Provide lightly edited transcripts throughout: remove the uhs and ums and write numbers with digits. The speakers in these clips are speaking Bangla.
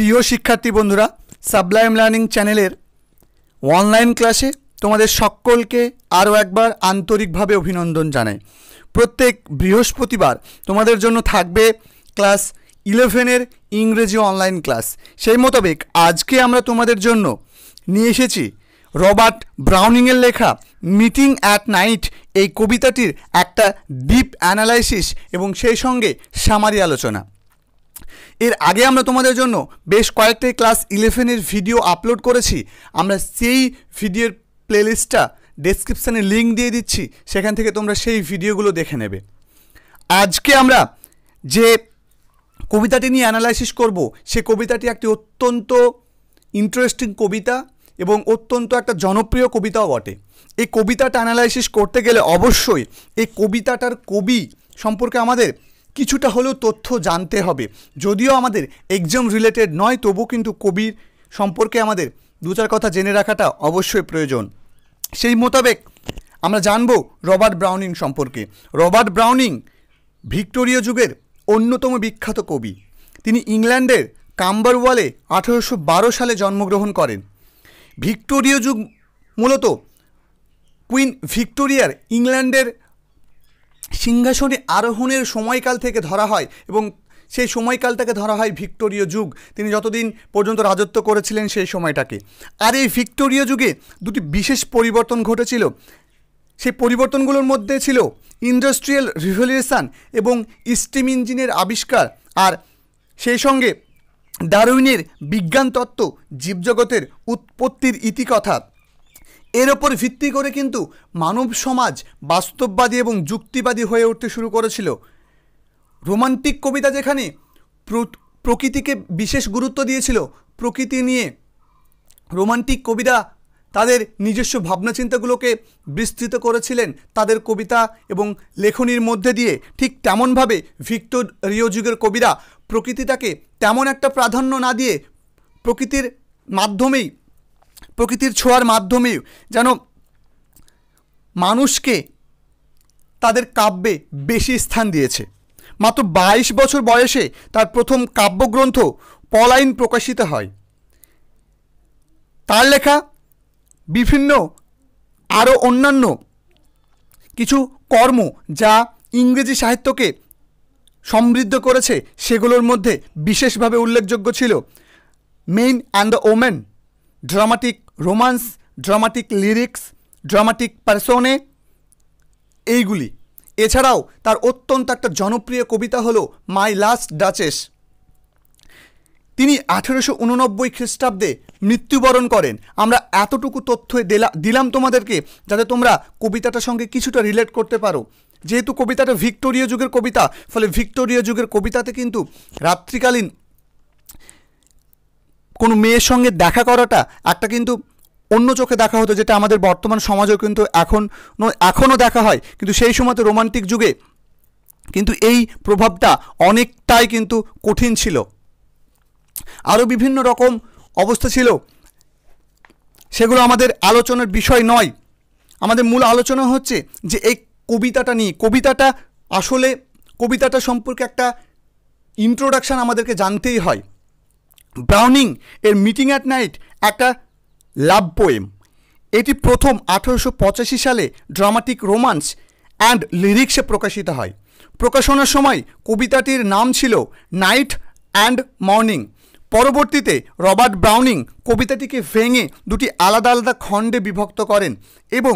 প্রিয় শিক্ষার্থী বন্ধুরা, সাবলাইম লার্নিং চ্যানেলের অনলাইন ক্লাসে তোমাদের সকলকে আরও একবার আন্তরিকভাবে অভিনন্দন জানাই। প্রত্যেক বৃহস্পতিবার তোমাদের জন্য থাকবে ক্লাস 11-এর ইংরেজি অনলাইন ক্লাস। সেই মোতাবেক আজকে আমরা তোমাদের জন্য নিয়ে এসেছি রবার্ট ব্রাউনিংয়ের লেখা মিটিং অ্যাট নাইট এই কবিতাটির একটা ডিপ অ্যানালাইসিস এবং সেই সঙ্গে সামারি আলোচনা। এর আগে আমরা তোমাদের জন্য বেশ কয়েকটি ক্লাস 11-এর ভিডিও আপলোড করেছি। আমরা সেই ভিডিওর প্লেলিস্টটা ডেসক্রিপশানে লিঙ্ক দিয়ে দিচ্ছি, সেখান থেকে তোমরা সেই ভিডিওগুলো দেখে নেবে। আজকে আমরা যে কবিতাটি নিয়ে অ্যানালাইসিস করব, সে কবিতাটি একটি অত্যন্ত ইন্টারেস্টিং কবিতা এবং অত্যন্ত একটা জনপ্রিয় কবিতাও বটে। এই কবিতাটা অ্যানালাইসিস করতে গেলে অবশ্যই এই কবিতাটার কবি সম্পর্কে আমাদের কিছুটা হলেও তথ্য জানতে হবে। যদিও আমাদের এক্সাম রিলেটেড নয়, তবু কিন্তু কবির সম্পর্কে আমাদের দু চার কথা জেনে রাখাটা অবশ্যই প্রয়োজন। সেই মোতাবেক আমরা জানব রবার্ট ব্রাউনিং সম্পর্কে। রবার্ট ব্রাউনিং ভিক্টোরীয় যুগের অন্যতম বিখ্যাত কবি। তিনি ইংল্যান্ডের কাম্বারওয়ালে 1812 সালে জন্মগ্রহণ করেন। ভিক্টোরীয় যুগ মূলত কুইন ভিক্টোরিয়ার ইংল্যান্ডের সিংহাসনে আরোহণের সময়কাল থেকে ধরা হয় এবং সেই সময়কালটাকে ধরা হয় ভিক্টোরীয় যুগ। তিনি যতদিন পর্যন্ত রাজত্ব করেছিলেন সেই সময়টাকে। আর এই ভিক্টোরীয় যুগে দুটি বিশেষ পরিবর্তন ঘটেছিল। সেই পরিবর্তনগুলোর মধ্যে ছিল ইন্ডাস্ট্রিয়াল রিভলিউশন এবং স্টিম ইঞ্জিনের আবিষ্কার, আর সেই সঙ্গে ডারউইনের বিজ্ঞান তত্ত্ব, জীবজগতের উৎপত্তির ইতিকথা। এর ওপর ভিত্তি করে কিন্তু মানব সমাজ বাস্তববাদী এবং যুক্তিবাদী হয়ে উঠতে শুরু করেছিল। রোমান্টিক কবিতা যেখানে প্রকৃতিকে বিশেষ গুরুত্ব দিয়েছিল, প্রকৃতি নিয়ে রোমান্টিক কবিরা তাদের নিজস্ব ভাবনাচিন্তাগুলোকে বিস্তৃত করেছিলেন তাদের কবিতা এবং লেখনীর মধ্যে দিয়ে। ঠিক তেমনভাবে ভিক্টোরীয় যুগের কবিরা প্রকৃতিটাকে তেমন একটা প্রাধান্য না দিয়ে প্রকৃতির মাধ্যমেই, প্রকৃতির ছোঁয়ার মাধ্যমেই যেন মানুষকে তাদের কাব্যে বেশি স্থান দিয়েছে। মাত্র 22 বছর বয়সে তার প্রথম কাব্যগ্রন্থ পলাইন প্রকাশিত হয়। তার লেখা বিভিন্ন আরও অন্যান্য কিছু কর্ম যা ইংরেজি সাহিত্যকে সমৃদ্ধ করেছে, সেগুলোর মধ্যে বিশেষভাবে উল্লেখযোগ্য ছিল men and the women, dramatic romance, dramatic lyrics, dramatic personae, এইগুলি। এছাড়াও তার অত্যন্ত একটা জনপ্রিয় কবিতা হলো মাই লাস্ট ডাচেস। তিনি 1889 খ্রিস্টাব্দে মৃত্যুবরণ করেন। আমরা এতটুকু তথ্য দিলাম তোমাদেরকে যাতে তোমরা কবিতাটার সঙ্গে কিছুটা রিলেট করতে পারো। যেহেতু কবিতাটা ভিক্টোরীয় যুগের কবিতা, ফলে ভিক্টোরীয় যুগের কবিতাতে কিন্তু রাত্রিকালীন কোনো মেয়ের সঙ্গে দেখা করাটা একটা কিন্তু অন্য চোখে দেখা হতো, যেটা আমাদের বর্তমান সমাজেও কিন্তু এখনও দেখা হয়। কিন্তু সেই সময়তে রোমান্টিক যুগে কিন্তু এই প্রভাবটা অনেকটাই কিন্তু কঠিন ছিল। আরও বিভিন্ন রকম অবস্থা ছিল, সেগুলো আমাদের আলোচনার বিষয় নয়। আমাদের মূল আলোচনা হচ্ছে যে এই কবিতাটা নিয়ে। কবিতাটা সম্পর্কে একটা ইন্ট্রোডাকশান আমাদেরকে জানতেই হয়। ব্রাউনিং এর মিটিং অ্যাট নাইট একটা লাভ পোয়েম। এটি প্রথম 1885 সালে ড্রামাটিক রোমান্স অ্যান্ড লিরিক্সে প্রকাশিত হয়। প্রকাশনার সময় কবিতাটির নাম ছিল নাইট অ্যান্ড মর্নিং। পরবর্তীতে রবার্ট ব্রাউনিং কবিতাটিকে ভেঙে দুটি আলাদা আলাদা খণ্ডে বিভক্ত করেন এবং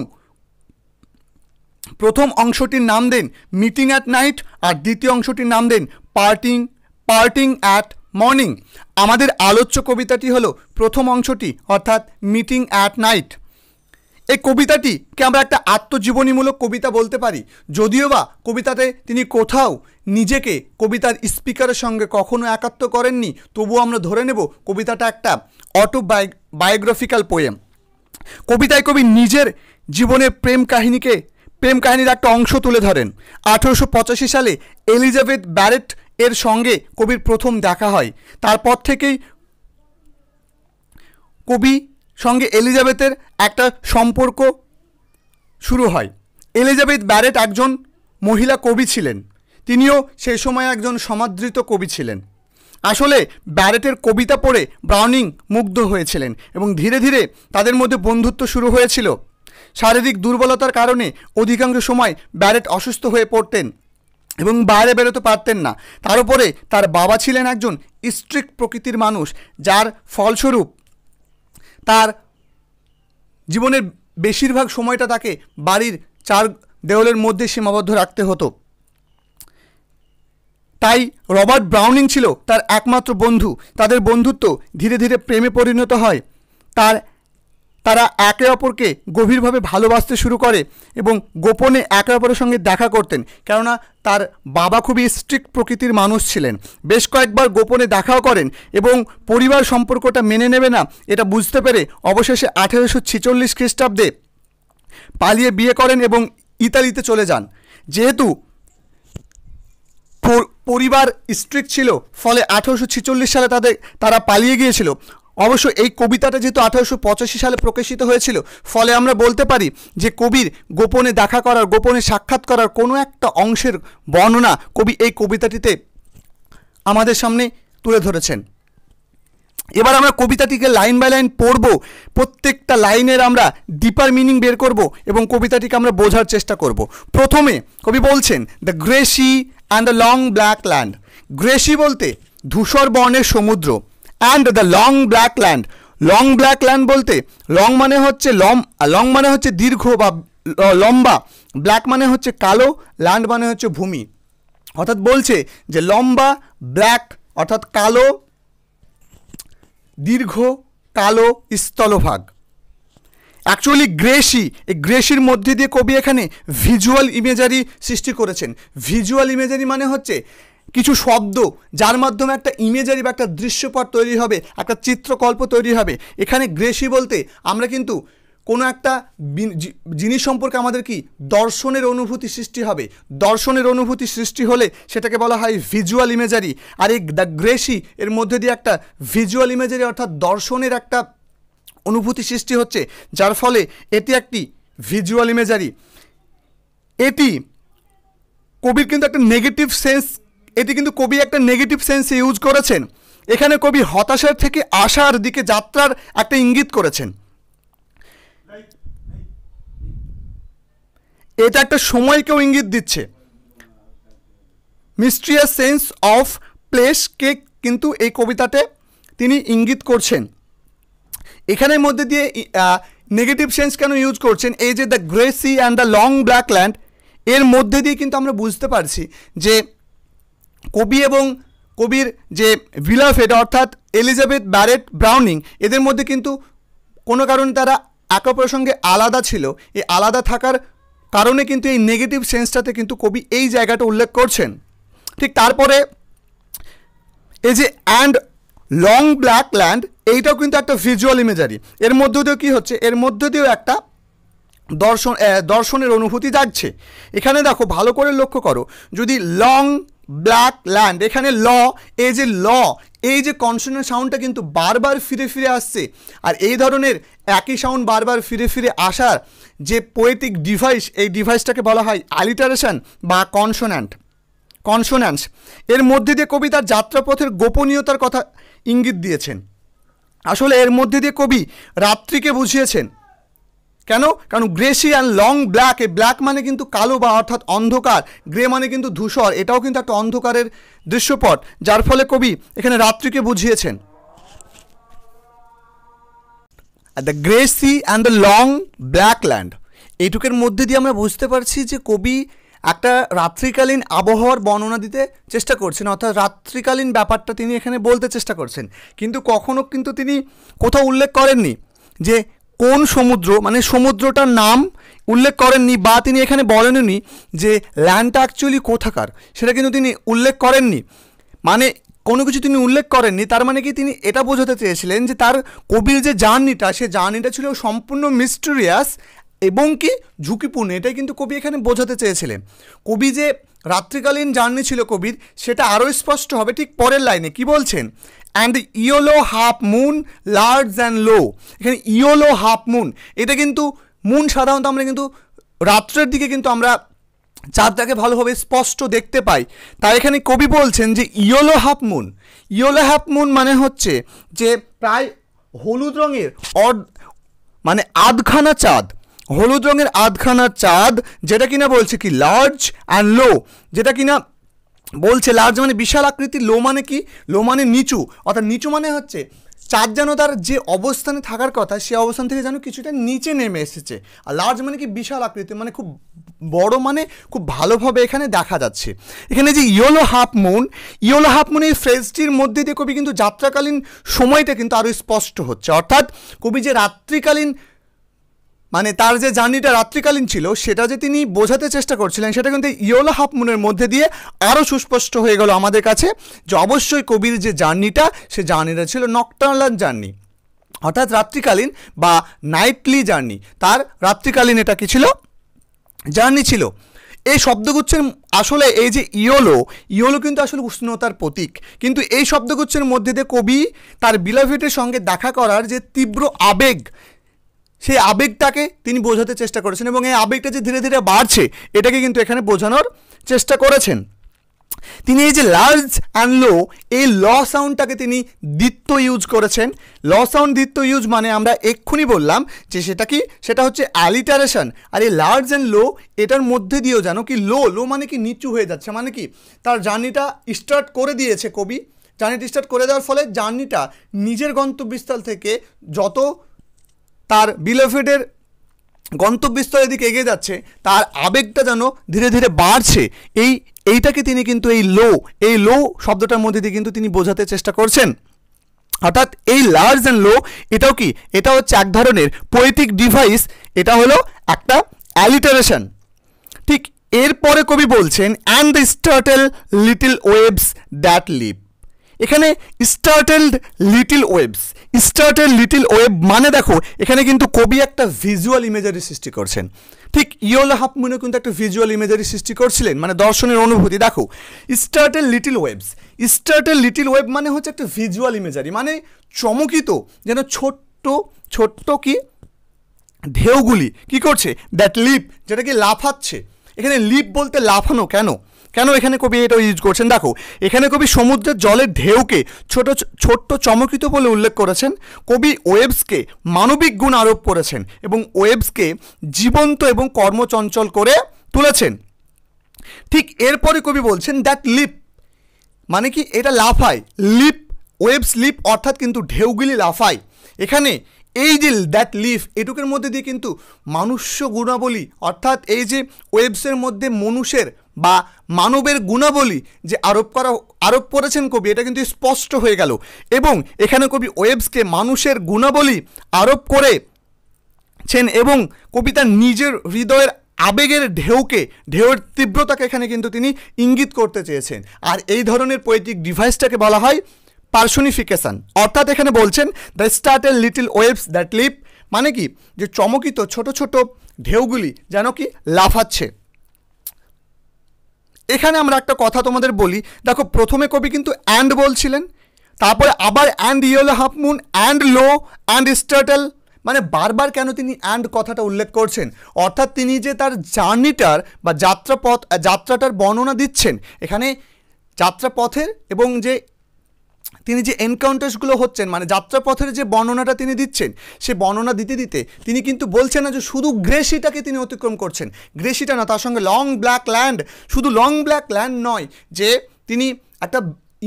প্রথম অংশটির নাম দেন মিটিং অ্যাট নাইট আর দ্বিতীয় অংশটির নাম দেন পার্টিং অ্যাট মর্নিং। আমাদের আলোচ্য কবিতাটি হলো প্রথম অংশটি, অর্থাৎ মিটিং অ্যাট নাইট। এই কবিতাটিকে আমরা একটা আত্মজীবনীমূলক কবিতা বলতে পারি। যদিও বা কবিতাতে তিনি কোথাও নিজেকে কবিতার স্পিকারের সঙ্গে কখনো একাত্ম করেননি, তবুও আমরা ধরে নেব কবিতাটা একটা অটোবায়োগ্রাফিক্যাল পোয়েম। কবিতায় কবি নিজের জীবনের প্রেম কাহিনীর একটা অংশ তুলে ধরেন। 1885 সালে এলিজাবেথ ব্যারেট এর সঙ্গে কবির প্রথম দেখা হয়। তারপর থেকেই কবি সঙ্গে এলিজাবেথের একটা সম্পর্ক শুরু হয়। এলিজাবেথ ব্যারেট একজন মহিলা কবি ছিলেন। তিনিও সেই সময় একজন সমাদৃত কবি ছিলেন। আসলে ব্যারেটের কবিতা পড়ে ব্রাউনিং মুগ্ধ হয়েছিলেন এবং ধীরে ধীরে তাদের মধ্যে বন্ধুত্ব শুরু হয়েছিল। শারীরিক দুর্বলতার কারণে অধিকাংশ সময় ব্যারেট অসুস্থ হয়ে পড়তেন এবং বাইরে বেরোতে পারতেন না। তার উপরে তার বাবা ছিলেন একজন স্ট্রিক্ট প্রকৃতির মানুষ, যার ফলস্বরূপ তার জীবনের বেশিরভাগ সময়টা তাকে বাড়ির চার দেওয়ালের মধ্যে সীমাবদ্ধ রাখতে হতো। তাই রবার্ট ব্রাউনিং ছিল তার একমাত্র বন্ধু। তাদের বন্ধুত্ব ধীরে ধীরে প্রেমে পরিণত হয়। তারা একে অপরকে গভীরভাবে ভালোবাসতে শুরু করে এবং গোপনে একে অপরের সঙ্গে দেখা করতেন, কেননা তার বাবা খুবই স্ট্রিক্ট প্রকৃতির মানুষ ছিলেন। বেশ কয়েকবার গোপনে দেখাও করেন এবং পরিবার সম্পর্কটা মেনে নেবে না এটা বুঝতে পেরে অবশেষে 1846 খ্রিস্টাব্দে পালিয়ে বিয়ে করেন এবং ইতালিতে চলে যান। যেহেতু পরিবার স্ট্রিক্ট ছিল, ফলে 1846 সালে তারা পালিয়ে গিয়েছিল। অবশ্য এই কবিতাটা যেহেতু 1885 সালে প্রকাশিত হয়েছিল, ফলে আমরা বলতে পারি যে কবির গোপনে দেখা করার, গোপনে সাক্ষাৎ করার কোনো একটা অংশের বর্ণনা কবি এই কবিতাটিতে আমাদের সামনে তুলে ধরেছেন। এবার আমরা কবিতাটিকে লাইন বাই লাইন পড়ব, প্রত্যেকটা লাইনের আমরা ডিপার মিনিং বের করব এবং কবিতাটিকে আমরা বোঝার চেষ্টা করব। প্রথমে কবি বলছেন, the grey sea and the long black land. Grey sea বলতে ধূসর বর্ণের সমুদ্র, and the long black land. Long black land বলতে লং মানে হচ্ছে দীর্ঘ বা লম্বা, ব্ল্যাক মানে হচ্ছে কালো, ল্যান্ড মানে হচ্ছে ভূমি। অর্থাৎ বলছে যে লম্বা, ব্ল্যাক অর্থাৎ কালো, দীর্ঘ কালো স্থলভাগ। অ্যাকচুয়ালি গ্রেসি, এই গ্রেসির মধ্যে দিয়ে কবি এখানে ভিজুয়াল ইমেজারি সৃষ্টি করেছেন। ভিজুয়াল ইমেজারি মানে হচ্ছে কিছু শব্দ যার মাধ্যমে একটা ইমেজারি বা একটা দৃশ্যপট তৈরি হবে, একটা চিত্রকল্প তৈরি হবে। এখানে গ্রেসি বলতে আমরা কিন্তু কোনো একটা জিনিস সম্পর্কে আমাদের কি দর্শনের অনুভূতি সৃষ্টি হবে। দর্শনের অনুভূতি সৃষ্টি হলে সেটাকে বলা হয় ভিজুয়াল ইমেজারি। আর এই দ্য গ্রেসি এর মধ্যে দিয়ে একটা ভিজুয়াল ইমেজারি অর্থাৎ দর্শনের একটা অনুভূতি সৃষ্টি হচ্ছে, যার ফলে এটি একটি ভিজুয়াল ইমেজারি। এটি কবির কিন্তু একটা নেগেটিভ সেন্স, কবি একটা নেগেটিভ সেন্সে ইউজ করেছেন। এখানে কবি হতাশার থেকে আশার দিকে যাত্রার একটা ইঙ্গিত করেছেন। এটা একটা সময়কেও ইঙ্গিত দিচ্ছে। মিস্ট্রিয়াস সেন্স অফ প্লেসকে কিন্তু এই কবিতাতে তিনি ইঙ্গিত করছেন। এখানের মধ্যে দিয়ে নেগেটিভ সেন্স কেন ইউজ করছেন, এই যে the grey sea and the long black land, এর মধ্যে দিয়ে কিন্তু আমরা বুঝতে পারছি যে কবি এবং কবির যে ভিলাফেড অর্থাৎ এলিজাবেথ ব্যারেট ব্রাউনিং, এদের মধ্যে কিন্তু কোনো কারণে তারা একে অপরের সঙ্গে আলাদা ছিল। এই আলাদা থাকার কারণে কিন্তু এই নেগেটিভ সেন্সটাতে কিন্তু কবি এই জায়গাটা উল্লেখ করছেন। ঠিক তারপরে এই যে অ্যান্ড লং ব্ল্যাক ল্যান্ড, এইটাও কিন্তু একটা ভিজুয়াল ইমেজারি। এর মধ্যে দিয়েও কী হচ্ছে, এর মধ্যে দিয়েও একটা দর্শনের অনুভূতি জাগছে। এখানে দেখো ভালো করে লক্ষ্য করো, যদি লং ব্ল্যাক ল্যান্ড, এখানে এই যে কনসোনেন্ট সাউন্ডটা কিন্তু বারবার ফিরে ফিরে আসছে। আর এই ধরনের একই সাউন্ড বারবার ফিরে ফিরে আসার যে পোয়েটিক ডিভাইস, এই ডিভাইসটাকে বলা হয় অ্যালিটারেশন বা কনসোন্যান্স। এর মধ্যে দিয়ে কবি তার যাত্রাপথের গোপনীয়তার কথা ইঙ্গিত দিয়েছেন। আসলে এর মধ্যে দিয়ে কবি রাত্রিকে বুঝিয়েছেন। কারণ গ্রেসি অ্যান্ড লং ব্ল্যাক, এই ব্ল্যাক মানে কিন্তু কালো বা অর্থাৎ অন্ধকার, গ্রে মানে কিন্তু ধূসর, এটাও কিন্তু একটা অন্ধকারের দৃশ্যপট, যার ফলে কবি এখানে রাত্রিকে বুঝিয়েছেন। The grey sea and the long black land, এইটুকের মধ্যে দিয়ে আমরা বুঝতে পারছি যে কবি একটা রাত্রিকালীন আবহাওয়ার বর্ণনা দিতে চেষ্টা করছেন, অর্থাৎ রাত্রিকালীন ব্যাপারটা তিনি এখানে বলতে চেষ্টা করছেন। কিন্তু কখনো কিন্তু তিনি কোথাও উল্লেখ করেননি যে কোন সমুদ্র, মানে সমুদ্রটার নাম উল্লেখ করেননি, বা তিনি এখানে বলেননি যে ল্যান্ডটা অ্যাকচুয়ালি কোথাকার, সেটা কিন্তু তিনি উল্লেখ করেননি। মানে কোনো কিছু তিনি উল্লেখ করেননি, তার মানে কি তিনি এটা বোঝাতে চেয়েছিলেন যে তার কবির যে জার্নিটা, সে জার্নিটা ছিল সম্পূর্ণ মিস্টেরিয়াস এবং কি ঝুঁকিপূর্ণ, এটাই কিন্তু কবি এখানে বোঝাতে চেয়েছিলেন। কবি যে রাত্রিকালীন জার্নি ছিল কবির, সেটা আরও স্পষ্ট হবে ঠিক পরের লাইনে। কি বলছেন, and yellow half moon large and low. এখানে ইয়েলো হাফ মুন, এটা কিন্তু মুন সাধারণত আমরা কিন্তু রাত্রের দিকে কিন্তু আমরা চাঁদটাকে ভালোভাবে স্পষ্ট দেখতে পাই। তাই এখানে কবি বলছেন যে yellow half moon. Yellow half moon মানে হচ্ছে যে প্রায় হলুদ রঙের মানে আধখানা চাঁদ, হলুদ রঙের আধখানা চাঁদ, যেটা কিনা বলছে কি লার্জ অ্যান্ড লো, যেটা কিনা বলছে লার্জ মানে বিশাল আকৃতি, লো মানে কি, লো মানে নিচু, অর্থাৎ নিচু মানে হচ্ছে চাঁদ যেন তার যে অবস্থানে থাকার কথা সে অবস্থান থেকে যেন কিছুটা নিচে নেমে এসেছে। আর লার্জ মানে কি বিশাল আকৃতি, মানে খুব বড়, মানে খুব ভালোভাবে এখানে দেখা যাচ্ছে। এখানে যে yellow half moon, yellow half moon এই ফ্রেজটির মধ্যে দিয়ে কবি কিন্তু যাত্রাকালীন সময়টা কিন্তু আরও স্পষ্ট হচ্ছে, অর্থাৎ কবি যে রাত্রিকালীন মানে তার যে জার্নিটা রাত্রিকালীন ছিল সেটা যে তিনি বোঝাতে চেষ্টা করছিলেন সেটা কিন্তু ইয়েলো হাফ মুনের মধ্যে দিয়ে আরও সুস্পষ্ট হয়ে গেল আমাদের কাছে, যে অবশ্যই কবির যে জার্নিটা সে জার্নিটা ছিল নকটার্নাল জার্নি, অর্থাৎ রাত্রিকালীন বা নাইটলি জার্নি। তার রাত্রিকালীন এটা কি ছিল, জার্নি ছিল। এই শব্দগুচ্ছের আসলে এই যে ইয়েলো, ইয়েলো কিন্তু আসলে উষ্ণতার প্রতীক, কিন্তু এই শব্দগুচ্ছের মধ্যে দিয়ে কবি তার বিলাভেটের সঙ্গে দেখা করার যে তীব্র আবেগ, সেই আবেগটাকে তিনি বোঝাতে চেষ্টা করেছেন, এবং এই আবেগটা যে ধীরে ধীরে বাড়ছে এটাকে কিন্তু এখানে বোঝানোর চেষ্টা করেছেন। তিনি এই যে লার্জ অ্যান্ড লো, এই ল সাউন্ডটাকে তিনি দ্বিত্ব ইউজ করেছেন। ল সাউন্ড দ্বিত্ব ইউজ মানে আমরা এক্ষুনি বললাম যে সেটা কি, সেটা হচ্ছে অ্যালিটারেশন। আর এই লার্জ অ্যান্ড লো এটার মধ্যে দিয়েও জানো কি লো, লো মানে কি নিচু হয়ে যাচ্ছে, মানে কি তার জার্নিটা স্টার্ট করে দিয়েছে কবি, জার্নিটা স্টার্ট করে দেওয়ার ফলে জার্নিটা নিজের গন্তব্যস্থল থেকে যত তার বিলেভেডের গন্তব্যস্থলের দিকে এগিয়ে যাচ্ছে তার আবেগটা যেন ধীরে ধীরে বাড়ছে, এইটাকে তিনি কিন্তু এই লো শব্দটার মধ্যে দিয়ে কিন্তু তিনি বোঝাতে চেষ্টা করছেন। অর্থাৎ এই লার্জ অ্যান্ড লো এটাও কি, এটা হচ্ছে এক ধরনের পোয়েটিক ডিভাইস, এটা হলো একটা অ্যালিটারেশন। ঠিক এরপরে কবি বলছেন and the startled little waves that leap. এখানে startled little waves, startled little wave মানে দেখো এখানে কিন্তু কবি একটা ভিজুয়াল ইমেজারি সৃষ্টি করছেন। ঠিক ইয়েলো হাফ মুনে কিন্তু একটা ভিজুয়াল ইমেজারি সৃষ্টি করছিলেন, মানে দর্শনের অনুভূতি। দেখো স্টার্টেল little waves, startled little wave মানে হচ্ছে একটা ভিজুয়াল ইমেজারি, মানে চমকিত যেন ছোট্ট ছোট্ট কি ঢেউগুলি কি করছে, দ্যাট লিপ যেটা কি লাফাচ্ছে। এখানে লিপ বলতে লাফানো, কেন কেন এখানে কবি এটা ইউজ করছেন, দেখো এখানে কবি সমুদ্রের জলের ঢেউকে ছোট্ট চমকিত বলে উল্লেখ করেছেন। কবি ওয়েভসকে মানবিক গুণ আরোপ করেছেন এবং ওয়েভসকে জীবন্ত এবং কর্মচঞ্চল করে তুলেছেন। ঠিক এরপরে কবি বলছেন দ্যাট লিপ মানে কি, এটা লাফায়, লিপ ওয়েভস লিপ অর্থাৎ কিন্তু ঢেউগুলি লাফায়। এখানে এই যে দ্যাট লিফ এটুকের মধ্যে দিয়ে কিন্তু মানুষ্য গুণাবলী, অর্থাৎ এই যে ওয়েভসের মধ্যে মনুষ্যের বা মানবের গুণাবলী যে আরোপ করেছেন কবি, এটা কিন্তু স্পষ্ট হয়ে গেল। এবং এখানে কবি ওয়েভসকে মানুষের গুণাবলী আরোপ করেছেন এবং কবি তার নিজের হৃদয়ের আবেগের ঢেউয়ের তীব্রতাকে এখানে কিন্তু তিনি ইঙ্গিত করতে চেয়েছেন। আর এই ধরনের পোয়েটিক ডিভাইসটাকে বলা হয় পার্সোনিফিকেশন। অর্থাৎ এখানে বলছেন the startled little waves that leap মানে কি, যে চমকিত ছোট ছোট ঢেউগুলি যেন কি লাফাচ্ছে। এখানে আমরা একটা কথা তোমাদের বলি, দেখো প্রথমে কবি কিন্তু অ্যান্ড বলছিলেন, তারপরে আবার and yellow half moon, and low, and startled, মানে বারবার কেন তিনি অ্যান্ড কথাটা উল্লেখ করছেন, অর্থাৎ তিনি যে তার জার্নিটার বা যাত্রাটার বর্ণনা দিচ্ছেন। এখানে যাত্রাপথের এবং যে তিনি যে এনকাউন্টার্সগুলো হচ্ছেন, মানে যাত্রাপথের যে বর্ণনাটা তিনি দিচ্ছেন, সে বর্ণনা দিতে দিতে তিনি কিন্তু বলছেন না যে শুধু গ্রেসিটাকে তিনি অতিক্রম করছেন, গ্রেসিটা না, তার সঙ্গে লং ব্ল্যাক ল্যান্ড, শুধু লং ব্ল্যাক ল্যান্ড নয়, যে তিনি একটা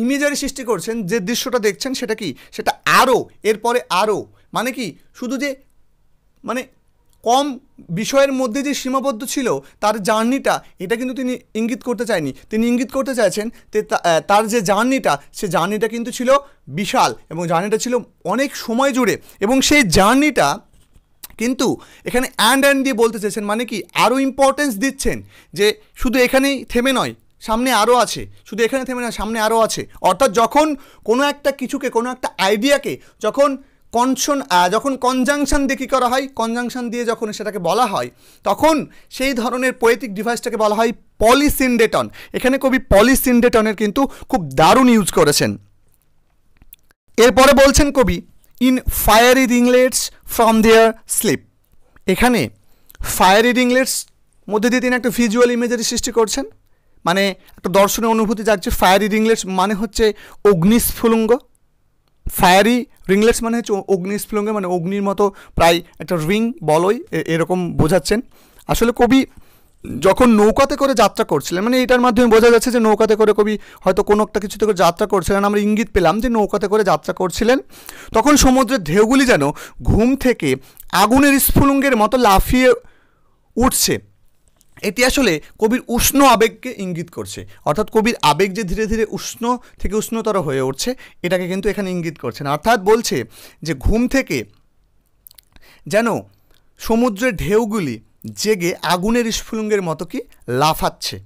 ইমেজারি সৃষ্টি করছেন, যে দৃশ্যটা দেখছেন সেটা কি, সেটা আরও এরপরে আরও, মানে কি শুধু যে মানে কম বিষয়ের মধ্যে যে সীমাবদ্ধ ছিল তার জার্নিটা, এটা কিন্তু তিনি ইঙ্গিত করতে চায়নি। তিনি ইঙ্গিত করতে চাইছেন তার যে জার্নিটা, সে জার্নিটা কিন্তু ছিল বিশাল এবং জার্নিটা ছিল অনেক সময় জুড়ে, এবং সেই জার্নিটা কিন্তু এখানে অ্যান্ড দিয়ে বলতে চাইছেন, মানে কি আরও ইম্পর্টেন্স দিচ্ছেন, যে শুধু এখানেই থেমে নয়, সামনে আরও আছে, শুধু এখানে থেমে নয়, সামনে আরও আছে। অর্থাৎ যখন কোনো একটা কিছুকে, কোনো একটা আইডিয়াকে যখন কনজাংশন দিয়ে কী করা হয়, কনজাংশন দিয়ে যখন সেটাকে বলা হয়, তখন সেই ধরনের পোয়েটিক ডিভাইসটাকে বলা হয় পলিসিনডেটন। এখানে কবি পলিসিনডেটনের কিন্তু খুব দারুণ ইউজ করেছেন। এরপরে বলছেন কবি in fiery ringlets from their sleep. এখানে ফায়ারি রিংলেটস মধ্যে দিয়ে তিনি একটা ভিজুয়াল ইমেজারি সৃষ্টি করছেন, মানে একটা দর্শনের অনুভূতি জাগছে। ফায়ারি রিংলেটস মানে হচ্ছে অগ্নিস্ফুলিঙ্গ, ফায়ারি রিংলেটস মানে হচ্ছে অগ্নিস্ফুলিঙ্গ, মানে অগ্নির মতো প্রায় একটা রিং বলয় এরকম বোঝাচ্ছেন। আসলে কবি যখন নৌকাতে করে যাত্রা করছিলেন, মানে এটার মাধ্যমে বোঝা যাচ্ছে যে নৌকাতে করে কবি হয়তো কোনো একটা কিছুতে করে যাত্রা করছিলেন, আমরা ইঙ্গিত পেলাম যে নৌকাতে করে যাত্রা করছিলেন, তখন সমুদ্রের ঢেউগুলি যেন ঘুম থেকে আগুনের স্ফুলিঙ্গের মতো লাফিয়ে উঠছে। এটি আসলে কবির উষ্ণ আবেগকে ইঙ্গিত করছে, অর্থাৎ কবির আবেগ যে ধীরে ধীরে উষ্ণ থেকে উষ্ণতর হয়ে উঠছে এটাকে কিন্তু এখানে ইঙ্গিত করছেন। অর্থাৎ বলছে যে ঘুম থেকে যেন সমুদ্রের ঢেউগুলি জেগে আগুনের স্ফুলিঙ্গের মতো কি লাফাচ্ছে।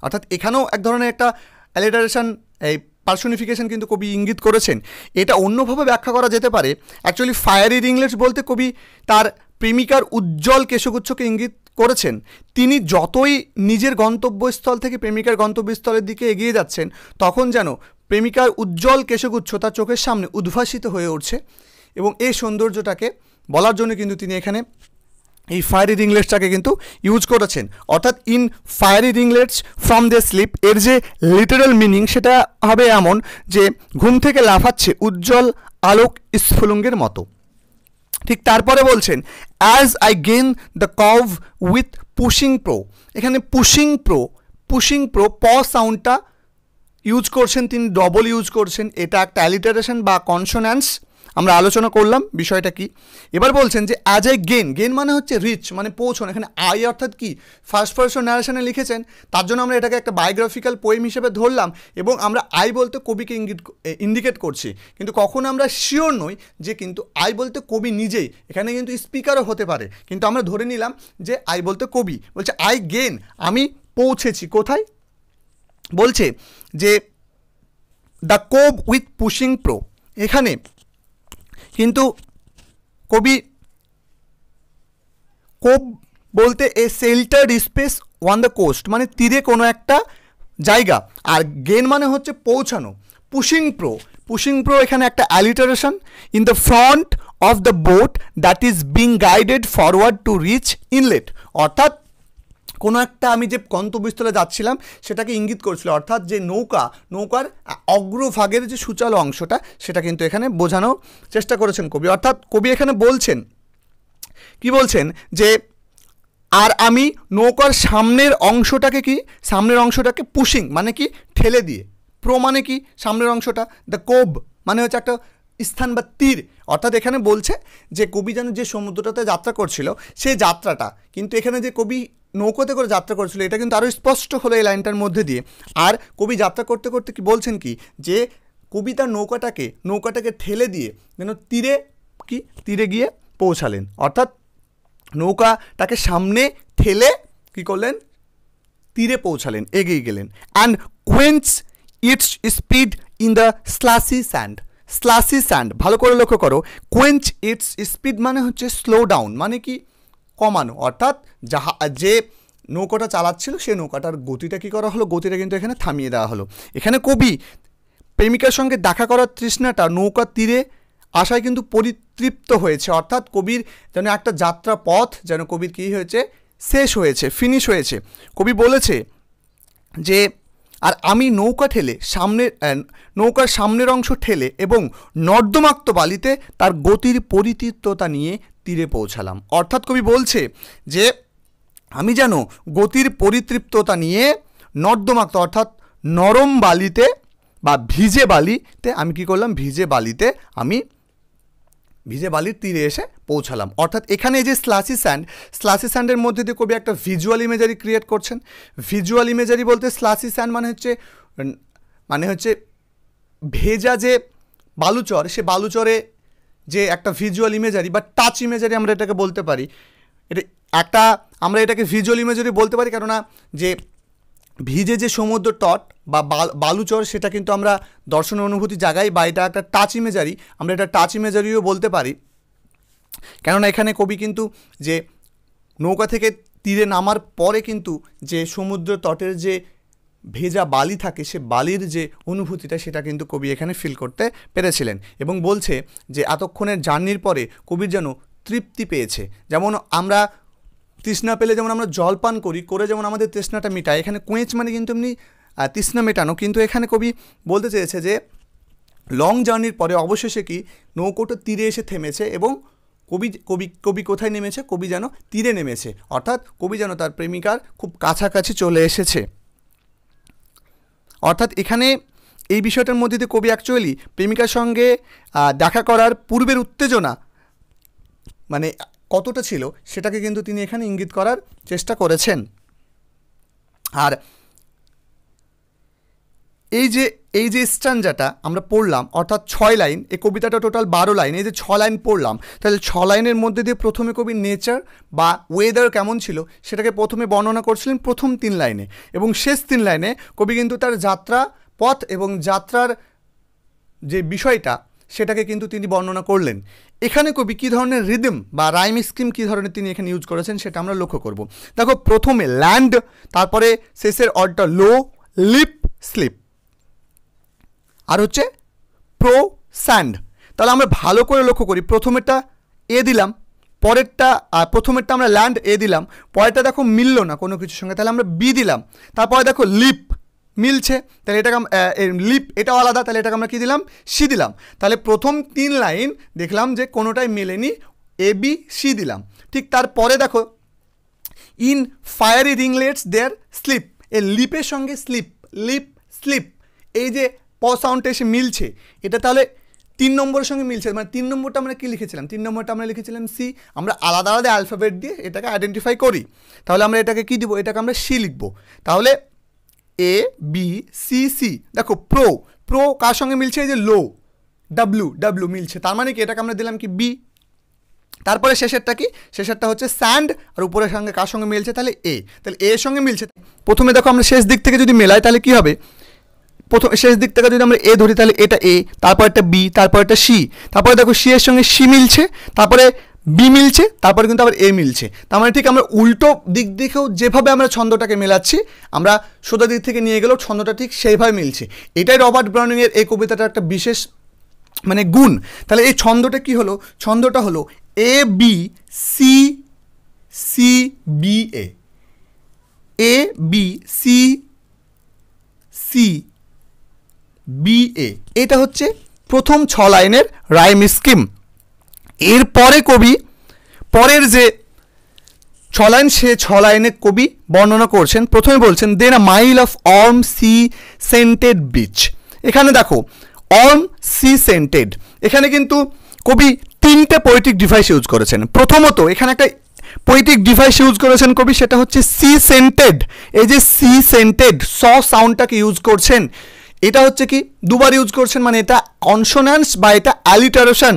অর্থাৎ এখানেও এক ধরনের একটা অ্যালিটারেশন, এই পার্সোনিফিকেশন কিন্তু কবি ইঙ্গিত করেছেন। এটা অন্যভাবে ব্যাখ্যা করা যেতে পারে। অ্যাকচুয়ালি ফায়ারি রিংলেটস বলতে কবি তার প্রেমিকার উজ্জ্বল কেশগুচ্ছকে ইঙ্গিত করেছেন। তিনি যতই নিজের গন্তব্যস্থল থেকে প্রেমিকার গন্তব্যস্থলের দিকে এগিয়ে যাচ্ছেন, তখন যেন প্রেমিকার উজ্জ্বল কেশগুচ্ছ তার চোখের সামনে উদ্ভাসিত হয়ে উঠছে, এবং এই সৌন্দর্যটাকে বলার জন্য কিন্তু তিনি এখানে এই ফায়ারি রিংলেটসটাকে কিন্তু ইউজ করেছেন। অর্থাৎ in fiery ringlets from the sleep, এর যে লিটারাল মিনিং সেটা হবে এমন যে ঘুম থেকে লাফাচ্ছে উজ্জ্বল আলোক স্ফুলিঙ্গের মতো। ঠিক তারপরে বলছেন as I gain the gov with pushing prow. এখানে পুশিং প্রো প সাউন্ডটা ইউজ করছেন, তিনি ডবল ইউজ করছেন। এটা একটা অ্যালিটারেশন বা কনসোন্যান্স, আমরা আলোচনা করলাম বিষয়টা কি। এবার বলছেন যে অ্যাজ আই গেন মানে হচ্ছে রিচ, মানে পৌঁছন। এখানে আই অর্থাৎ কি ফার্স্ট পারসন ন্যারেশনে লিখেছেন, তার জন্য আমরা এটাকে একটা বায়োগ্রাফিক্যাল পোয়েম হিসেবে ধরলাম, এবং আমরা আই বলতে কবিকে ইন্ডিকেট করছি, কিন্তু কখনো আমরা শিওর নই যে কিন্তু আই বলতে কবি নিজেই, এখানে কিন্তু স্পিকারও হতে পারে, কিন্তু আমরা ধরে নিলাম যে আই বলতে কবি। বলছে আই গেন, আমি পৌঁছেছি কোথায়, বলছে যে the cove with pushing prow. এখানে কিন্তু কবি কোভ বলতে a sheltered space on the coast, মানে তীরে কোনো একটা জায়গা, আর গেন মানে হচ্ছে পৌঁছানো। পুশিং প্রো এখানে একটা alliteration. In the front of the boat that is being guided forward to reach inlet, অর্থাৎ কোনো একটা আমি যে গন্তব্যস্থলে যাচ্ছিলাম সেটাকে ইঙ্গিত করছিল, অর্থাৎ যে নৌকার অগ্রভাগের যে সূচালো অংশটা সেটা কিন্তু এখানে বোঝানোর চেষ্টা করেছেন কবি। অর্থাৎ কবি এখানে বলছেন কি, বলছেন যে আর আমি নৌকার সামনের অংশটাকে পুশিং মানে কি ঠেলে দিয়ে, প্রো মানে কি সামনের অংশটা, দ্য কোভ মানে হচ্ছে একটা স্থান বা তীর। অর্থাৎ এখানে বলছে যে কবি যেন যে সমুদ্রটাতে যাত্রা করছিল সেই যাত্রাটা কিন্তু এখানে যে কবি নৌকাতে করে যাত্রা করছিল এটা কিন্তু আরও স্পষ্ট হলো এই লাইনটার মধ্যে দিয়ে। আর কবি যাত্রা করতে করতে কি বলছেন কি, যে কবি তার নৌকাটাকে ঠেলে দিয়ে যেন তীরে গিয়ে পৌঁছালেন। অর্থাৎ নৌকাটাকে সামনে ঠেলে কি করলেন, তীরে পৌঁছালেন, এগিয়ে গেলেন। And quench its speed in the slushy sand, ভালো করে লক্ষ্য করো। কোয়েঞ্চ ইটস স্পিড মানে হচ্ছে স্লো ডাউন, মানে কি কমানো। অর্থাৎ যে নৌকাটা চালাচ্ছিল সেই নৌকাটার গতিটা কী করা হলো, গতিটা কিন্তু এখানে থামিয়ে দেওয়া হলো। এখানে কবি প্রেমিকার সঙ্গে দেখা করার তৃষ্ণাটা নৌকার তীরে আশায় কিন্তু পরিতৃপ্ত হয়েছে। অর্থাৎ কবির যেন একটা যাত্রা পথ যেন কবির কী হয়েছে, শেষ হয়েছে, ফিনিশ হয়েছে। কবি বলেছে যে আর আমি নৌকার সামনের অংশ ঠেলে এবং নর্দমাক্ত বালিতে তার গতির পরিতৃপ্ততা নিয়ে তীরে পৌঁছালাম। অর্থাৎ কবি বলছে যে আমি যেন গতির পরিতৃপ্ততা নিয়ে নর্দমাক্ত অর্থাৎ নরম বালিতে বা ভিজে বালিতে আমি কী করলাম, ভিজে বালির তীরে এসে পৌঁছালাম। অর্থাৎ এখানে এই যে স্লাসি স্যান্ডের মধ্যে দিয়ে কবি একটা ভিজুয়াল ইমেজারি ক্রিয়েট করছেন। ভিজুয়াল ইমেজারি বলতে স্লাসি স্যান্ড মানে হচ্ছে ভেজা যে বালুচর, সে বালুচরে যে একটা ভিজুয়াল ইমেজারি বা টাচ ইমেজারি আমরা এটাকে বলতে পারি। আমরা এটাকে ভিজুয়াল ইমেজারি বলতে পারি, কেননা যে ভিজে যে সমুদ্র তট বা বালুচর সেটা কিন্তু আমরা দর্শনের অনুভূতি জাগাই, বা এটা একটা টাচ ইমেজারি, আমরা এটা টাচ ইমেজারিও বলতে পারি। কেননা এখানে কবি কিন্তু যে নৌকা থেকে তীরে নামার পরে কিন্তু যে সমুদ্র তটের যে ভেজা বালি থাকে সে বালির যে অনুভূতিটা সেটা কিন্তু কবি এখানে ফিল করতে পেরেছিলেন, এবং বলছে যে এতক্ষণের জার্নির পরে কবির যেন তৃপ্তি পেয়েছে। যেমন আমরা তৃষ্ণা পেলে যেমন আমরা জল পান করি, করে যেমন আমাদের তৃষ্ণাটা মেটায়, এখানে কোয়েঁচ মানে কিন্তু এমনি তৃষ্ণা মেটানো। কিন্তু এখানে কবি বলতে চেয়েছে যে লং জার্নির পরে অবশেষে কি নৌকোটা তীরে এসে থেমেছে এবং কবি কবি কবি কোথায় নেমেছে? কবি যেন তীরে নেমেছে, অর্থাৎ কবি যেন তার প্রেমিকার খুব কাছাকাছি চলে এসেছে। অর্থাৎ এখানে এই বিষয়টার মধ্যে দিয়ে কবি অ্যাকচুয়ালি প্রেমিকার সঙ্গে দেখা করার পূর্বের উত্তেজনা মানে কতটা ছিল সেটাকে কিন্তু তিনি এখানে ইঙ্গিত করার চেষ্টা করেছেন। আর এই যে স্ট্যাঞ্জাটা আমরা পড়লাম, অর্থাৎ 6 লাইন, এই কবিতাটা টোটাল 12 লাইন, এই যে 6 লাইন পড়লাম, তাহলে 6 লাইনের মধ্যে দিয়ে প্রথমে কবি নেচার বা ওয়েদার কেমন ছিল সেটাকে প্রথমে বর্ণনা করছিলেন প্রথম 3 লাইনে, এবং শেষ 3 লাইনে কবি কিন্তু তার যাত্রা পথ এবং যাত্রার যে বিষয়টা সেটাকে কিন্তু তিনি বর্ণনা করলেন। এখানে কবি কী ধরনের রিদম বা রাইম স্কিম কী ধরনের তিনি এখানে ইউজ করেছেন সেটা আমরা লক্ষ্য করব। দেখো, প্রথমে ল্যান্ড, তারপরে শেষের অর্ডটা লো, লিপ, স্লিপ, আর হচ্ছে প্রো, স্যান্ড। তাহলে আমরা ভালো করে লক্ষ্য করি, প্রথমেরটা এ দিলাম, পরেরটা প্রথমেরটা আমরা ল্যান্ড এ দিলাম, পরেরটা দেখো মিলল না কোনো কিছুর সঙ্গে, তাহলে আমরা বি দিলাম, তারপরে দেখো লিপ মিলছে, তাহলে এটাকে লিপ এটাও আলাদা, তাহলে এটাকে আমরা কী দিলাম? সি দিলাম। তাহলে প্রথম 3 লাইন দেখলাম যে কোনোটাই মেলেনি, এ বি সি দিলাম। ঠিক তারপরে দেখো ইন ফায়ারি রিংলেটস দেয়ার স্লিপ, এ লিপের সঙ্গে স্লিপ, লিপ স্লিপ, এই যে প সাউন্ডটা এসে মিলছে, এটা তাহলে 3 নম্বরের সঙ্গে মিলছে। মানে 3 নম্বরটা আমরা কী লিখেছিলাম? 3 নম্বরটা আমরা লিখেছিলাম সি। আমরা আলাদা আলাদা অ্যালফাবেট দিয়ে এটাকে আইডেন্টিফাই করি, তাহলে আমরা এটাকে কী দিব? এটাকে আমরা সি লিখব। তাহলে এ বি সি সি। দেখো প্রো, প্রো কার সঙ্গে মিলছে? এই যে লো, ডাব্লু, ডাব্লু মিলছে, তার মানে কি এটাকে আমরা দিলাম কি? বি। তারপরে শেষেরটা কি? শেষেরটা হচ্ছে স্যান্ড, আর উপরের সঙ্গে কার সঙ্গে মিলছে? তাহলে এ, তাহলে এর সঙ্গে মিলছে। প্রথমে দেখো আমরা শেষ দিক থেকে যদি মেলাই তাহলে কি হবে? প্রথম শেষ দিক থেকে যদি আমরা এ ধরি তাহলে এটা এ, তারপর একটা বি, তারপর একটা সি, তারপরে দেখো সি এর সঙ্গে সি মিলছে, তারপরে বি মিলছে, তারপরে কিন্তু আবার এ মিলছে। তার মানে ঠিক আমরা উল্টো দিক দিকেও যেভাবে আমরা ছন্দটাকে মেলাচ্ছি, আমরা সোজা দিক থেকে নিয়ে গেলেও ছন্দটা ঠিক সেইভাবে মিলছে। এটাই রবার্ট ব্রাউনিংয়ের এই কবিতাটার একটা বিশেষ মানে গুণ। তাহলে এই ছন্দটা কি হলো? ছন্দটা হলো A B C C B A, A B C C B A, এটা হচ্ছে প্রথম 6 লাইনের রাইম স্কিম। এরপরে কবি পরের যে 6 লাইন, সে 6 লাইনে কবি বর্ণনা করছেন। প্রথমে বলছেন then a mile of warm sea scented beach. এখানে দেখো অর্ম সি সেন্টেড, এখানে কিন্তু কবি 3টে পোয়েটিক ডিভাইস ইউজ করেছেন। প্রথমত এখানে একটা পোয়েটিক ডিভাইস ইউজ করেছেন কবি, সেটা হচ্ছে সি সেন্টেড। এই যে সি সেন্টেড স সাউন্ডটাকে ইউজ করছেন, এটা হচ্ছে কি দুবার ইউজ করছেন, মানে এটা কনসোন্যান্স বা এটা অ্যালিটারেশন।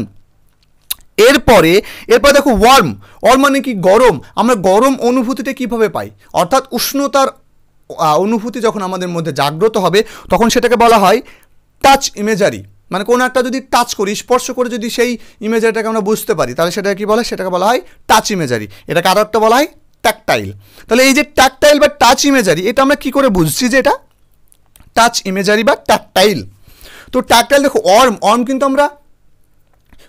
এরপরে দেখো ওয়ার্ম, ওয়ার্ম মানে কি? গরম। আমরা গরম অনুভূতিটা কিভাবে পাই? অর্থাৎ উষ্ণতার অনুভূতি যখন আমাদের মধ্যে জাগ্রত হবে তখন সেটাকে বলা হয় টাচ ইমেজারি। মানে কোনো একটা যদি টাচ করি, স্পর্শ করে যদি সেই ইমেজারিটাকে আমরা বুঝতে পারি তাহলে সেটাকে কী বলে? সেটাকে বলা হয় টাচ ইমেজারি। এটাকে আরও একটা বলা হয় ট্যাকটাইল। তাহলে এই যে ট্যাকটাইল বা টাচ ইমেজারি, এটা আমরা কী করে বুঝছি যে এটা টাচ ইমেজারি বা ট্যাকটাইল? তো ট্যাকটাইল দেখো ওয়ার্ম, ওয়ার্ম কিন্তু আমরা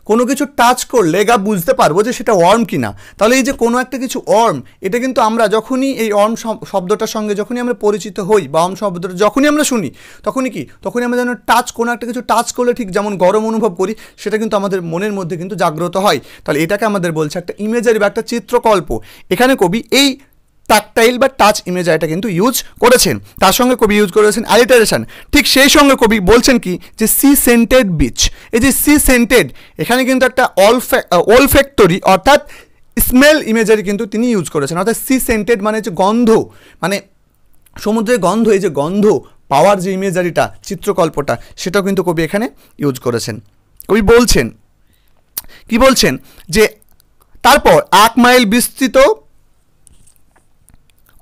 কোনো কিছু টাচ করলে গা বুঝতে পারবো যে সেটা ওয়ার্ম কিনা। তাহলে এই যে কোনো একটা কিছু ওয়ার্ম, এটা কিন্তু আমরা যখনই এই ওয়ার্ম শব্দটার সঙ্গে যখনই আমরা পরিচিত হই বা ওয়ার্ম শব্দটা যখনই আমরা শুনি তখনই কি? তখনই আমরা যেন টাচ, কোনো একটা কিছু টাচ করলে ঠিক যেমন গরম অনুভব করি, সেটা কিন্তু আমাদের মনের মধ্যে কিন্তু জাগ্রত হয়। তাহলে এটাকে আমাদের বলছে একটা ইমেজারি বা একটা চিত্রকল্প। এখানে কবি এই ট্যাকটাইল বা টাচ ইমেজারিটা কিন্তু ইউজ করেছেন। তার সঙ্গে কবি ইউজ করেছেন অ্যালিটারেশন। ঠিক সেই সঙ্গে কবি বলছেন কি যে সি সেন্টেড বিচ। এই যে সি সেন্টেড, এখানে কিন্তু একটা অলফ্যাক্টরি অর্থাৎ স্মেল ইমেজারি কিন্তু তিনি ইউজ করেছেন। অর্থাৎ সি সেন্টেড মানে যে গন্ধ, মানে সমুদ্রের গন্ধ, এই যে গন্ধ পাওয়ার যে ইমেজারিটা, চিত্রকল্পটা, সেটাও কিন্তু কবি এখানে ইউজ করেছেন। কবি বলছেন কি? বলছেন যে তারপর 1 মাইল বিস্তৃত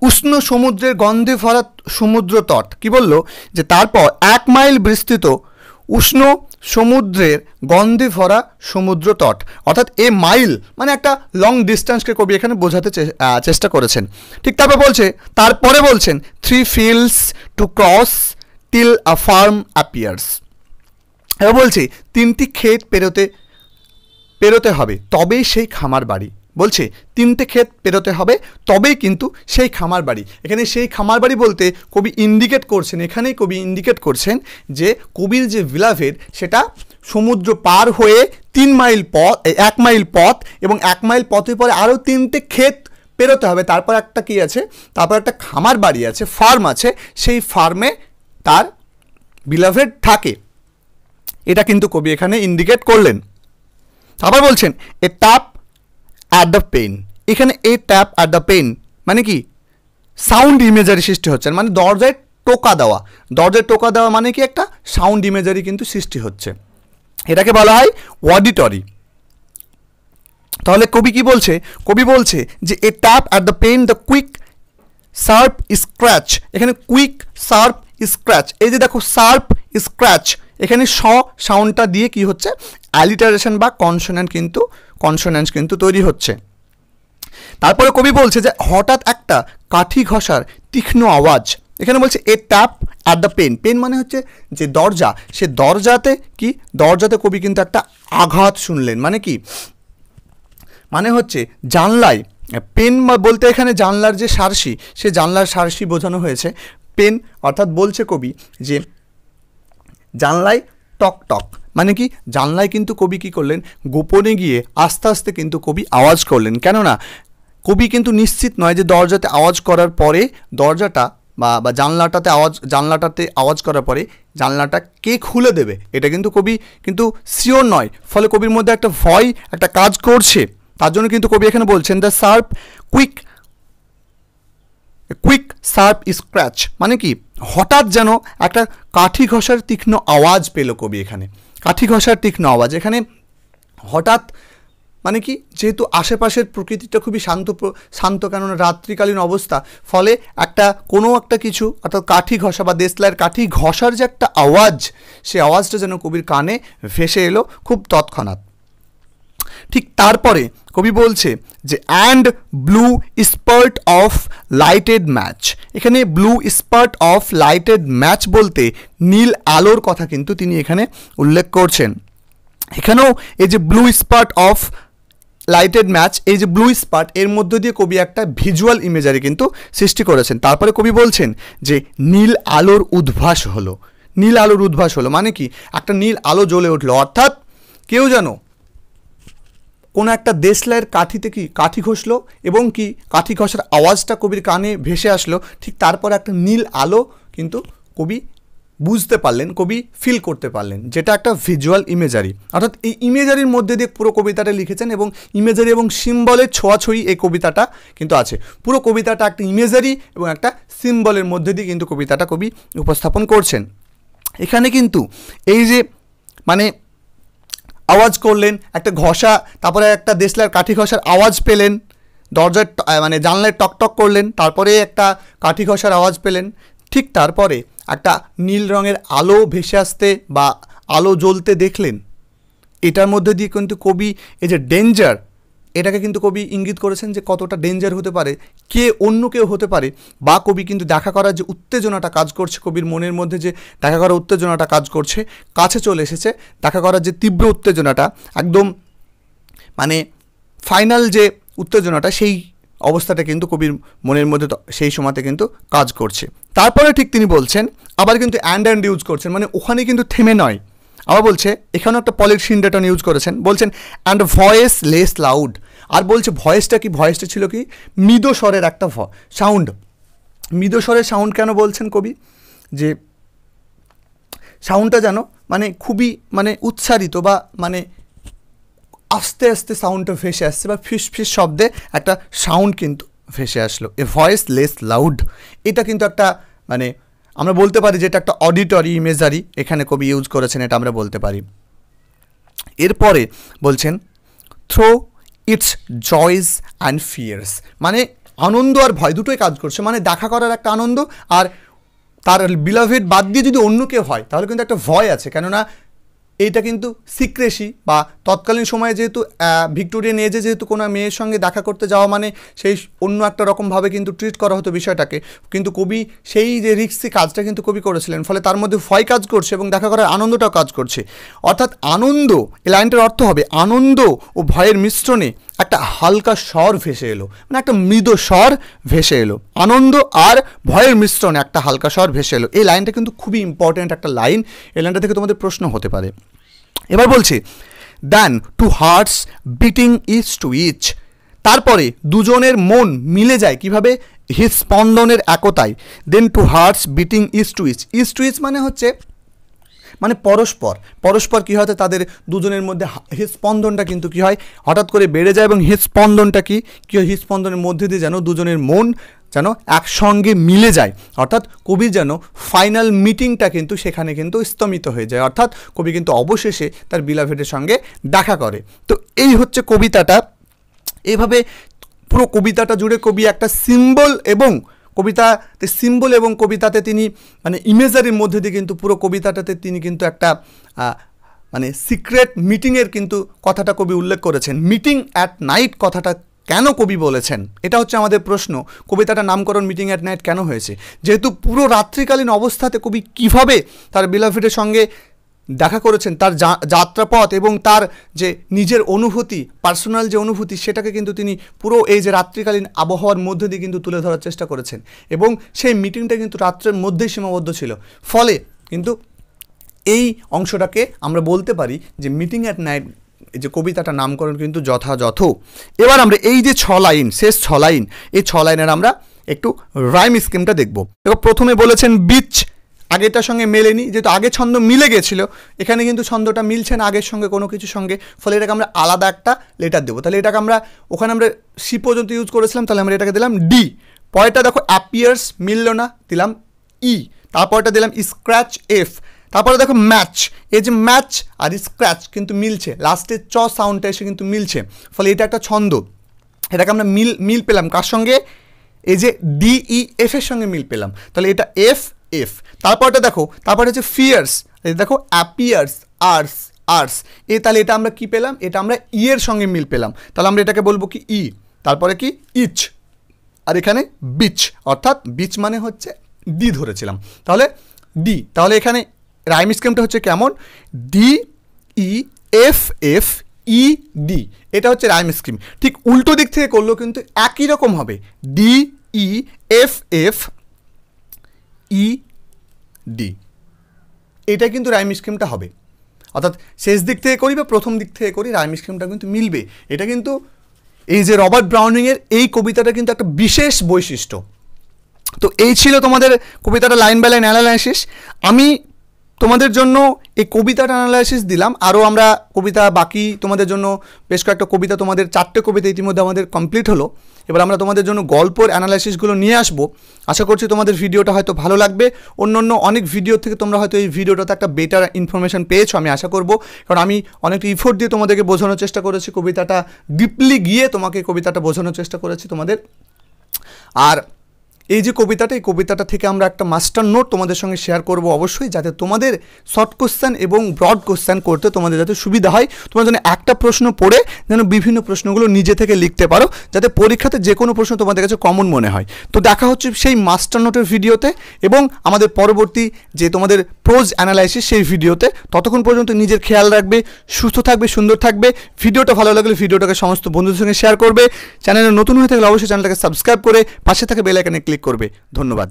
উষ্ণ সমুদ্রের গন্ধে ভরা সমুদ্র তট। কি বলল? যে তারপর 1 মাইল বিস্তৃত উষ্ণ সমুদ্রের গন্ধে ভরা সমুদ্র তট। অর্থাৎ এ মাইল মানে একটা লং ডিস্টেন্সকে কবি এখানে বোঝাতে চেষ্টা করেছেন। ঠিক তারপরে বলছেন 3 fields to cross till a farm appears. এবার বলছি 3টি ক্ষেত পেরোতে হবে তবেই সেই খামার বাড়ি। বলছে 3টে ক্ষেত পেরোতে হবে তবেই কিন্তু সেই খামার বাড়ি। এখানে সেই খামার বাড়ি বলতে কবি ইন্ডিকেট করছেন, এখানেই কবি ইন্ডিকেট করছেন যে কবির যে বিলাভেড সেটা সমুদ্র পার হয়ে 1 মাইল পথ এবং 1 মাইল পথের পরে আরও 3টে ক্ষেত পেরোতে হবে, তারপর একটা কি আছে, তারপর একটা খামার বাড়ি আছে, ফার্ম আছে, সেই ফার্মে তার বিলাভেড থাকে। এটা কিন্তু কবি এখানে ইন্ডিকেট করলেন। আবার বলছেন এ ট্যাপ অ্যাট দ্য পেন, এখানে এ ট্যাপ অ্যাট দ্য পেন মানে কি সাউন্ড ইমেজারি সৃষ্টি হচ্ছে, মানে দরজায় টোকা দেওয়া, দরজায় টোকা দেওয়া মানে কি একটা সাউন্ড ইমেজারি কিন্তু সৃষ্টি হচ্ছে, এটাকে বলা হয় অডিটরি। তাহলে কবি কি বলছে, কবি বলছে যে a tap at the pane the quick sharp scratch, এখানে কুইক শার্প স্ক্র্যাচ, এই যে দেখো শার্প স্ক্র্যাচ, এখানে সাউন্ডটা দিয়ে কি হচ্ছে অ্যালিটারেশন বা কনসোন্যান্স কিন্তু তৈরি হচ্ছে। তারপরে কবি বলছে যে হঠাৎ একটা কাঠি ঘষার তীক্ষ্ণ আওয়াজ, এখানে বলছে a tap at the pane, pane মানে হচ্ছে যে দরজা, সে দরজাতে কবি কিন্তু একটা আঘাত শুনলেন, মানে কি, মানে হচ্ছে জানলায়, পেন বলতে এখানে জানলার যে সার্সি, সে জানলার সার্সি বোঝানো হয়েছে, পেন অর্থাৎ বলছে কবি যে জানলায় টক টক, মানে কি জানলায় কিন্তু কবি কি করলেন, গোপনে গিয়ে আস্তে আস্তে কিন্তু কবি আওয়াজ করলেন, কেননা কবি কিন্তু নিশ্চিত নয় যে দরজাতে আওয়াজ করার পরে দরজাটা বা জানলাটাতে আওয়াজ করার পরে জানলাটা কে খুলে দেবে, এটা কিন্তু কবি কিন্তু শিওর নয়, ফলে কবির মধ্যে একটা ভয় একটা কাজ করছে, তার জন্য কিন্তু কবি এখানে বলছেন the sharp quick sharp scratch, মানে কি হঠাৎ যেন একটা কাঠি ঘষার তীক্ষ্ণ আওয়াজ পেল কবি, এখানে কাঠি ঘষার তীক্ষ্ণ আওয়াজ, এখানে হঠাৎ মানে কি যেহেতু আশেপাশের প্রকৃতিটা খুবই শান্ত কেননা রাত্রিকালীন অবস্থা, ফলে কোনো একটা কিছু অর্থাৎ কাঠি ঘষা বা দেশলাইয়ের কাঠি ঘষার যে একটা আওয়াজ, সেই আওয়াজটা যেন কবির কানে ভেসে এলো খুব তৎক্ষণাৎ। ঠিক তারপরে কবি বলছে যে and blue spurt of lighted match, এখানে blue spurt of lighted match বলতে নীল আলোর কথা কিন্তু তিনি এখানে উল্লেখ করছেন। এখানেও এই যে blue spurt of lighted match, এই যে ব্লু স্পার্ট, এর মধ্য দিয়ে কবি একটা ভিজুয়াল ইমেজারি কিন্তু সৃষ্টি করেছেন। তারপরে কবি বলছেন যে নীল আলোর উদ্ভাস হলো, নীল আলোর উদ্ভাস হলো মানে কি একটা নীল আলো জ্বলে উঠলো, অর্থাৎ কেউ যেন কোনো একটা দেশলাইয়ের কাঠিতে কি কাঠি ঘষলো এবং কি কাঠি ঘষার আওয়াজটা কবির কানে ভেসে আসলো, ঠিক তারপর একটা নীল আলো কিন্তু কবি বুঝতে পারলেন, কবি ফিল করতে পারলেন, যেটা একটা ভিজুয়াল ইমেজারি, অর্থাৎ এই ইমেজারির মধ্যে দিয়ে পুরো কবিতাটা লিখেছেন এবং ইমেজারি এবং সিম্বলের ছোঁয়াছুঁই এই কবিতাটা কিন্তু আছে। পুরো কবিতাটা একটা ইমেজারি এবং একটা সিম্বলের মধ্যে দিয়ে কিন্তু কবিতাটা কবি উপস্থাপন করছেন। এখানে কিন্তু এই যে মানে আওয়াজ করলেন একটা ঘষা, তারপরে একটা দেশলাইয়ের কাঠি ঘষার আওয়াজ পেলেন, দরজার মানে জানলায় টকটক করলেন, তারপরে একটা কাঠি ঘষার আওয়াজ পেলেন, ঠিক তারপরে একটা নীল রঙের আলো ভেসে আসতে বা আলো জ্বলতে দেখলেন। এটার মধ্যে দিয়ে কিন্তু কবি এই যে ডেঞ্জার, এটাকে কিন্তু কবি ইঙ্গিত করেছেন যে কতটা ডেঞ্জার হতে পারে, অন্য কেউ হতে পারে, বা কবি কিন্তু দেখা করার যে উত্তেজনাটা কাজ করছে, কবির মনের মধ্যে যে দেখা করার উত্তেজনাটা কাজ করছে, কাছে চলে এসেছে, দেখা করার যে তীব্র উত্তেজনাটা একদম মানে ফাইনাল যে উত্তেজনাটা, সেই অবস্থাটা কিন্তু কবির মনের মধ্যে সেই সময়তে কিন্তু কাজ করছে। তারপরে ঠিক তিনি বলছেন আবার কিন্তু অ্যান্ড ইউজ করছেন, মানে ওখানে কিন্তু থেমে নয়, আবার বলছে এখানেও একটা পলিসিন্ডেটন ইউজ করেছেন, বলছেন অ্যান্ড ভয়েস লেস লাউড, আর বলছে ভয়েসটা কি, ভয়েসটা ছিল কি মৃদু স্বরের একটা সাউন্ড। মৃদু স্বরের সাউন্ড কেন বলছেন কবি, যে সাউন্ডটা যেন মানে খুবই মানে উচ্চারিত বা মানে আস্তে আস্তে সাউন্ডটা ভেসে আসছে বা ফিস ফিস শব্দে একটা সাউন্ড কিন্তু ভেসে আসলো। এ ভয়েস লেস লাউড, এটা কিন্তু একটা মানে আমরা বলতে পারি যে এটা একটা অডিটরি ইমেজারি এখানে কবি ইউজ করেছেন, এটা আমরা বলতে পারি। এরপরে বলছেন through its joys and fears, মানে আনন্দ আর ভয় দুটোই কাজ করছে, মানে দেখা করার একটা আনন্দ আর তার বিলাভেড বাদ দিয়ে যদি অন্য কেউ হয় তাহলে কিন্তু একটা ভয় আছে, কেননা এইটা কিন্তু সিক্রেসি বা তৎকালীন সময়ে যেহেতু ভিক্টোরিয়ান এজে যেহেতু কোনো মেয়ের সঙ্গে দেখা করতে যাওয়া মানে সেই অন্য একটা রকমভাবে কিন্তু ট্রিট করা হতো বিষয়টাকে, কিন্তু কবি সেই যে রিস্কি কাজটা কিন্তু কবি করেছিলেন, ফলে তার মধ্যে ভয় কাজ করছে এবং দেখা করার আনন্দটাও কাজ করছে। অর্থাৎ আনন্দ, এই লাইনটার অর্থ হবে আনন্দ ও ভয়ের মিশ্রণে একটা হালকা স্বর ভেসে এলো, মানে একটা মৃদু স্বর ভেসে এলো, আনন্দ আর ভয়ের মিশ্রণে একটা হালকা স্বর ভেসে এলো। এই লাইনটা কিন্তু খুবই ইম্পর্ট্যান্ট একটা লাইন, এই লাইনটা থেকে তোমাদের প্রশ্ন হতে পারে। এবার বলছি then two hearts beating each to each, তারপরে দুজনের মন মিলে যায় কিভাবে, হৃদস্পন্দনের একতায়। Then two hearts beating each to each, each to each মানে হচ্ছে মানে পরস্পর পরস্পর কী হয়, তাদের দুজনের মধ্যে হৃদস্পন্দনটা কিন্তু কী হয় হঠাৎ করে বেড়ে যায়, এবং হৃদস্পন্দনটা কী হয়, হৃদস্পন্দনের মধ্যে দিয়ে যেন দুজনের মন যেন একসঙ্গে মিলে যায়, অর্থাৎ কবি যেন ফাইনাল মিটিংটা কিন্তু সেখানে কিন্তু স্তমিত হয়ে যায়, অর্থাৎ কবি কিন্তু অবশেষে তার বিলাভেটের সঙ্গে দেখা করে। তো এই হচ্ছে কবিতাটা। এইভাবে পুরো কবিতাটা জুড়ে কবি একটা সিম্বল এবং কবিতাতে সিম্বল এবং কবিতাতে তিনি মানে ইমেজারির মধ্যে দিয়ে কিন্তু পুরো কবিতাটাতে তিনি কিন্তু একটা মানে সিক্রেট মিটিংয়ের কিন্তু কথাটা কবি উল্লেখ করেছেন। মিটিং অ্যাট নাইট কথাটা কেন কবি বলেছেন, এটা হচ্ছে আমাদের প্রশ্ন। কবিতাটার নামকরণ মিটিং অ্যাট নাইট কেন হয়েছে, যেহেতু পুরো রাত্রিকালীন অবস্থাতে কবি কিভাবে তার বিলাভেটের সঙ্গে দেখা করেছেন, তার যাত্রাপথ এবং তার যে নিজের অনুভূতি, পার্সোনাল যে অনুভূতি, সেটাকে কিন্তু তিনি পুরো এই যে রাত্রিকালীন আবহাওয়ার মধ্যে দিয়ে কিন্তু তুলে ধরার চেষ্টা করেছেন, এবং সেই মিটিংটা কিন্তু রাত্রের মধ্যেই সীমাবদ্ধ ছিল। ফলে কিন্তু এই অংশটাকে আমরা বলতে পারি যে মিটিং অ্যাট নাইট যে কবিতাটার নামকরণ কিন্তু যথাযথ। এবার আমরা এই যে 6 লাইন, শেষ 6 লাইন, এই 6 লাইনের আমরা একটু রাইম স্কিমটা দেখব। দেখো প্রথমে বলেছেন বিচ, আগেরটার সঙ্গে মেলেনি, যেহেতু আগে ছন্দ মিলে গেছিলো, এখানে কিন্তু ছন্দটা মিলছে না আগের সঙ্গে কোনো কিছুর সঙ্গে, ফলে এটাকে আমরা আলাদা একটা লেটার দেবো। তাহলে এটাকে আমরা ওখানে আমরা সি পর্যন্ত ইউজ করেছিলাম, তাহলে আমরা এটাকে দিলাম ডি। পরেরটা দেখো অ্যাপিয়ার্স, মিলল না, দিলাম ই। তারপরটা দিলাম স্ক্র্যাচ, এফ। তারপরে দেখো ম্যাচ, এই যে ম্যাচ আর স্ক্র্যাচ কিন্তু মিলছে, লাস্টে চ সাউন্ডটা এসে কিন্তু মিলছে, ফলে এটা একটা ছন্দ। এটাকে আমরা মিল পেলাম কার সঙ্গে, এই যে ডি ই এফ এর সঙ্গে মিল পেলাম, তাহলে এটা এফ এফ। তারপরটা দেখো, তারপরে হচ্ছে ফিয়ার্স, এই দেখো অ্যাপিয়ার্স, আর্স আর্স, তাহলে এটা আমরা কি পেলাম, এটা আমরা ই এর সঙ্গে মিল পেলাম, তাহলে আমরা এটাকে বলবো কি ই। তারপরে কি ইচ, আর এখানে বিচ, অর্থাৎ বিচ মানে হচ্ছে ডি ধরেছিলাম, তাহলে ডি। তাহলে এখানে রাইম স্কিমটা হচ্ছে কেমন, D E F F E D, এটা হচ্ছে রাইম স্কিম। ঠিক উল্টো দিক থেকে করলেও কিন্তু একই রকম হবে, D E F F E D, এটা কিন্তু রাইম স্কিমটা হবে। অর্থাৎ শেষ দিক থেকে করি বা প্রথম দিক থেকে করি, রাইম স্কিমটা কিন্তু মিলবে। এটা কিন্তু এই যে রবার্ট ব্রাউনিংয়ের এই কবিতাটা কিন্তু একটা বিশেষ বৈশিষ্ট্য। তো এই ছিল তোমাদের কবিতাটা লাইন বাই লাইন অ্যানালাইসিস। আমি তোমাদের জন্য এই কবিতাটা অ্যানালাইসিস দিলাম, আরও আমরা কবিতা বাকি তোমাদের জন্য বেশ কয়েকটা কবিতা, তোমাদের 4টে কবিতা ইতিমধ্যে আমাদের কমপ্লিট হলো। এবার আমরা তোমাদের জন্য গল্পের অ্যানালাইসিসগুলো নিয়ে আসবো। আশা করছি তোমাদের ভিডিওটা হয়তো ভালো লাগবে। অন্য অনেক ভিডিও থেকে তোমরা হয়তো এই ভিডিওটাতে একটা বেটার ইনফরমেশান পেয়েছো, আমি আশা করব, কারণ আমি অনেকটা ইফোর্ট দিয়ে তোমাদেরকে বোঝানোর চেষ্টা করেছি, কবিতাটা ডিপলি গিয়ে তোমাকে কবিতাটা বোঝানোর চেষ্টা করেছি তোমাদের। আর এই যে কবিতাটা, এই কবিতাটা থেকে আমরা একটা মাস্টার নোট তোমাদের সঙ্গে শেয়ার করব অবশ্যই, যাতে তোমাদের শর্ট কোশ্চেন এবং ব্রড কোশ্চেন করতে তোমাদের যাতে সুবিধা হয়। তোমার জন্য একটা প্রশ্ন পড়ে যেন বিভিন্ন প্রশ্নগুলো নিজে থেকে লিখতে পারো, যাতে পরীক্ষাতে যে কোনো প্রশ্ন তোমাদের কাছে কমন মনে হয়। তো দেখা হচ্ছে সেই মাস্টার নোটের ভিডিওতে এবং আমাদের পরবর্তী যে তোমাদের প্রোজ অ্যানালাইসিস সেই ভিডিওতে। ততক্ষণ পর্যন্ত নিজের খেয়াল রাখবে, সুস্থ থাকবে, সুন্দর থাকবে। ভিডিওটা ভালো লাগলে ভিডিওটাকে সমস্ত বন্ধুদের সঙ্গে শেয়ার করবে। চ্যানেলে নতুন হয়ে থাকলে অবশ্যই চ্যানেলটাকে সাবস্ক্রাইব করে পাশে থাকা বেল আইকনে ক্লিক করবে। ধন্যবাদ।